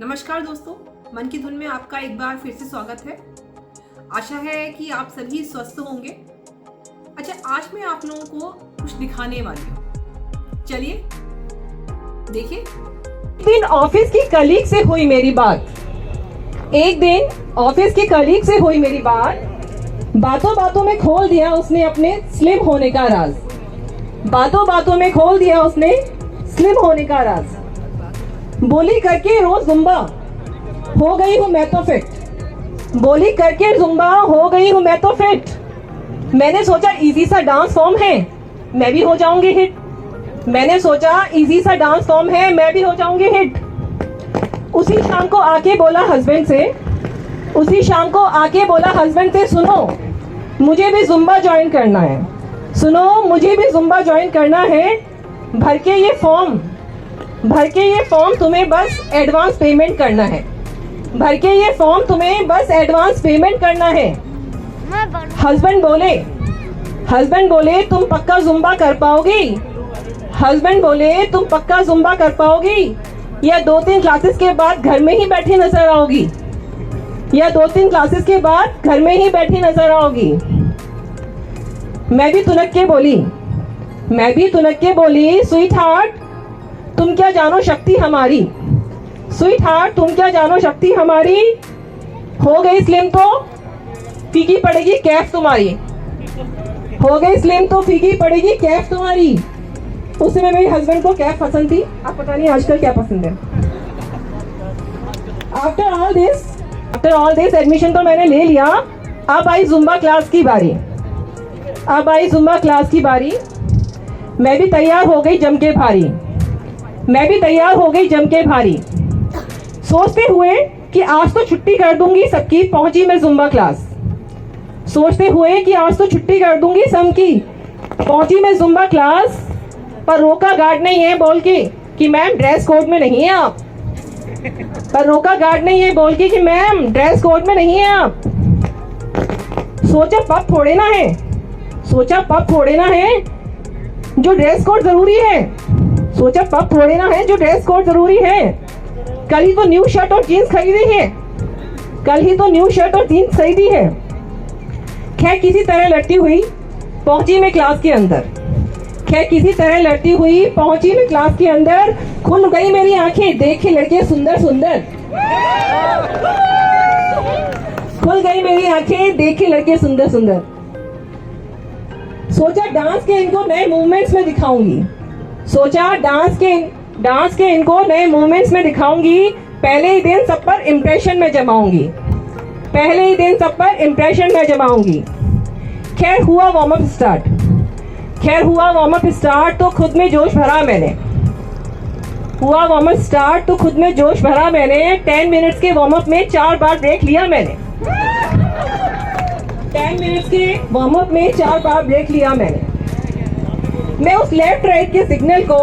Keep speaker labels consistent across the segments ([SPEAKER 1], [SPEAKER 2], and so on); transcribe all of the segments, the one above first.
[SPEAKER 1] नमस्कार दोस्तों, मन की धुन में आपका एक बार फिर से स्वागत है। आशा है कि आप सभी स्वस्थ होंगे। अच्छा, आज मैं आप लोगों को कुछ दिखाने वाली हूँ। चलिए देखिए।
[SPEAKER 2] एक दिन ऑफिस की कलीग से हुई मेरी बात। बातों बातों में खोल दिया उसने अपने स्लिम होने का राज। बोली करके रोज जुम्बा हो गई हूँ मैं तो फिट। मैंने सोचा इजी सा डांस फॉर्म है, मैं भी हो जाऊंगी हिट। उसी शाम को आके बोला हस्बैंड से सुनो मुझे भी जुम्बा ज्वाइन करना है। भर के ये फॉर्म तुम्हें बस एडवांस पेमेंट करना है। हस्बैंड बोले तुम पक्का जुम्बा कर पाओगी या 2-3 क्लासेस के बाद घर में ही बैठी नजर आओगी। मैं भी तुनक के बोली स्वीट हार्ट तुम क्या जानो शक्ति हमारी। हो गई स्लिम तो फीकी पड़ेगी कैफ तुम्हारी। उस समय मेरे हस्बैंड को कैफ पसंद थी, अब पता नहीं आजकल क्या पसंद है। आफ्टर ऑल दिस एडमिशन तो मैंने ले लिया। अब आई जुम्बा क्लास की बारी। मैं भी तैयार हो गई जम के भारी। सोचते हुए कि आज तो छुट्टी कर दूंगी सबकी, पहुंची मैं जुम्बा क्लास। पर रोका गार्ड नहीं है बोल के कि मैम ड्रेस कोड में नहीं है आप। सोचा पब थोड़े ना है जो ड्रेस कोड जरूरी है। कल ही तो न्यू शर्ट और जीन्स खरीदी है। खैर किसी तरह लड़ती हुई पहुंची मैं क्लास के अंदर। खुल गई मेरी आंखें देखे लड़के सुंदर सुंदर। सोचा डांस के इनको नए मूवमेंट्स में दिखाऊंगी। पहले ही दिन सब पर इम्प्रेशन में जमाऊंगी। खैर हुआ वार्म अप स्टार्ट तो खुद में जोश भरा मैंने। 10 मिनट्स के वार्म अप में 4 बार ब्रेक लिया मैंने। मैं उस लेफ्ट राइट के सिग्नल को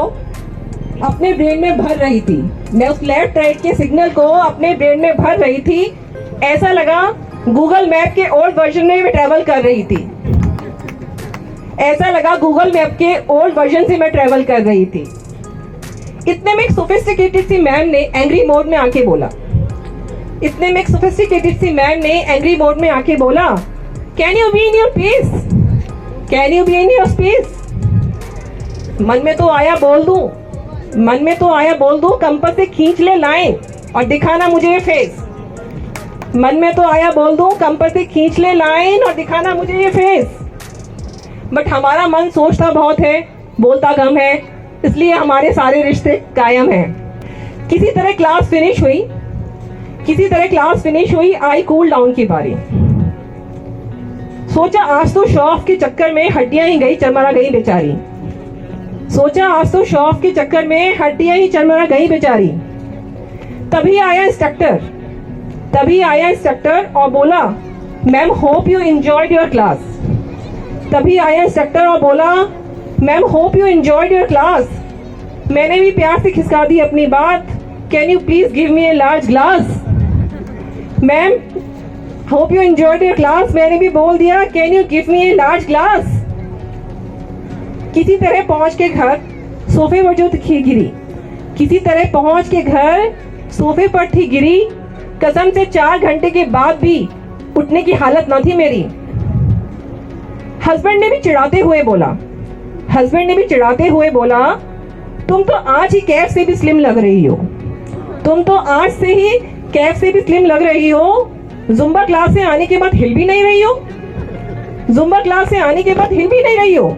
[SPEAKER 2] अपने ब्रेन में भर रही थी। ऐसा लगा गूगल मैप के ओल्ड वर्जन से मैं ट्रैवल कर रही थी। इतने में एक सोफिस्टिकेटेड सी मैम ने एंग्री मोड में आके बोला can you be in your space. मन में तो आया बोल दूं कंपास से खींच ले लाइन और दिखाना मुझे ये फेस। बट हमारा मन सोचता बहुत है, बोलता कम है, इसलिए हमारे सारे रिश्ते कायम हैं। किसी तरह क्लास फिनिश हुई। आई कूल डाउन की बारी। सोचा आज तो शो ऑफ के चक्कर में हड्डियां ही चरमरा गई बेचारी। तभी आया इंस्ट्रक्टर और बोला ma'am hope you enjoyed your class. मैंने भी प्यार से खिसका दी अपनी बात। Can you please give me a large glass. Ma'am hope you enjoyed your class, मैंने भी बोल दिया can you give me a large glass. किसी तरह पहुंच के घर सोफे पर जो गिरी। सोफे पर थी गिरी, कसम से 4 घंटे के बाद भी उठने की हालत न थी मेरी। हस्बैंड ने भी चिढ़ाते हुए बोला, तुम तो आज ही कैफ से भी स्लिम लग रही हो, जुम्बा क्लास से आने के बाद हिल भी नहीं रही हो।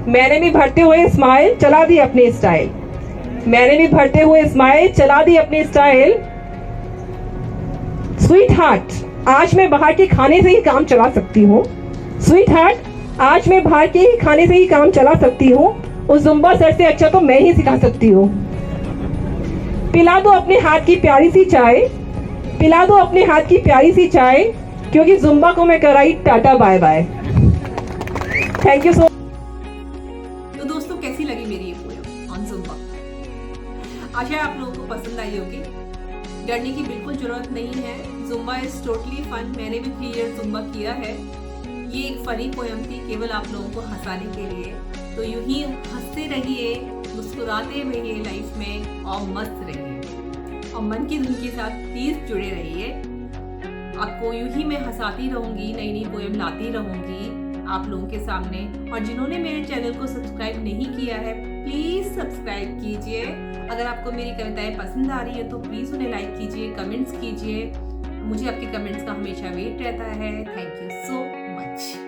[SPEAKER 2] मैंने भी भरते हुए स्माइल चला दी अपनी स्टाइल। स्वीट हार्ट, आज मैं बाहर के खाने से ही काम चला सकती हूँ। उस जुम्बा सर से अच्छा तो मैं ही सिखा सकती हूँ। पिला दो अपने हाथ की प्यारी सी चाय, क्योंकि जुम्बा को मैं कराई टाटा bye bye. Thank you so.
[SPEAKER 1] तो दोस्तों, कैसी लगी मेरी ये पोएम ऑन जुम्बा? आशा है आप लोगों को पसंद आई होगी। डरने की बिल्कुल जरूरत नहीं है, जुम्बा इज टोटली फन। मैंने भी 3 ईयर जुम्बा किया है। ये एक फनी पोएम थी, केवल आप लोगों को हंसाने के लिए। तो यूं ही हंसते रहिए, मुस्कुराते रहिए लाइफ में, और मस्त रहिए, और मन की धुन के साथ प्लीज जुड़े रहिए। आपको यूं ही मैं हंसाती रहूंगी, नई नई पोएम लाती रहूंगी आप लोगों के सामने। और जिन्होंने मेरे चैनल को सब्सक्राइब नहीं किया है, प्लीज सब्सक्राइब कीजिए। अगर आपको मेरी कविताएं पसंद आ रही है तो प्लीज उन्हें लाइक कीजिए, कमेंट्स कीजिए। मुझे आपके कमेंट्स का हमेशा वेट रहता है। Thank you so much.